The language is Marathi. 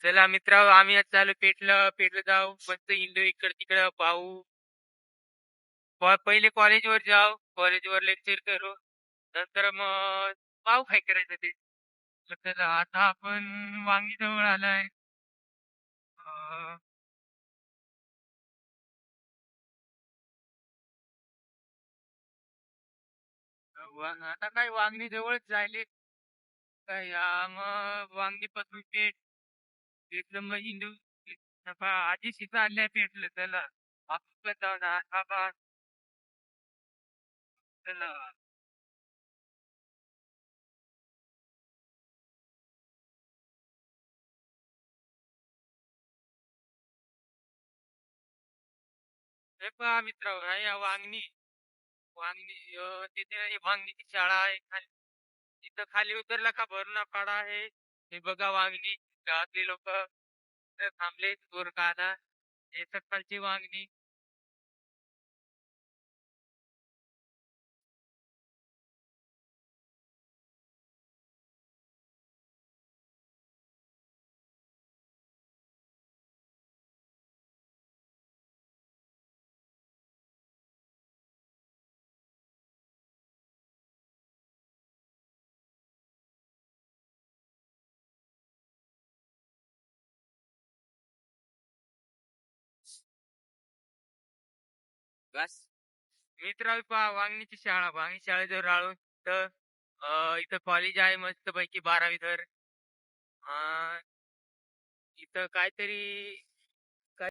चला मित्रांनो, आम्ही आज चालू पेठला पेठला जाऊ, मस्त हिंडू इकडं-तिकडं पाहू. पहिले कॉलेजवर जाऊ, कॉलेजवर लेक्चर करू. नंतर मग पाहू काय करायचं ते. तर चला आता आपण वांगी जवळ आलाय. अ, आता काय वांगणी जवळच जायले. काय मग वांगीपासून पेठ, पेठलं मग हिंदू आधी शिका आल्या पेठलं चला. आपण पण जाऊ ना. बाबा चला. हे पहा मित्रांनो, आहे वांगणी. वांगणी तिथे एक वांगणीची शाळा आहे. तिथं खाली उतरला का भरणा पाडा आहे. हे बघा वांगणी. गावातली लोक थांबले तूर काढा. हे सकाळची वांगणी. बस मित्र पहा वांगणीची शाळा. वांगणी शाळेजवळ राहून तर इथं कॉलेज आहे मस्त पैकी 12वी तर. अं, इथं काहीतरी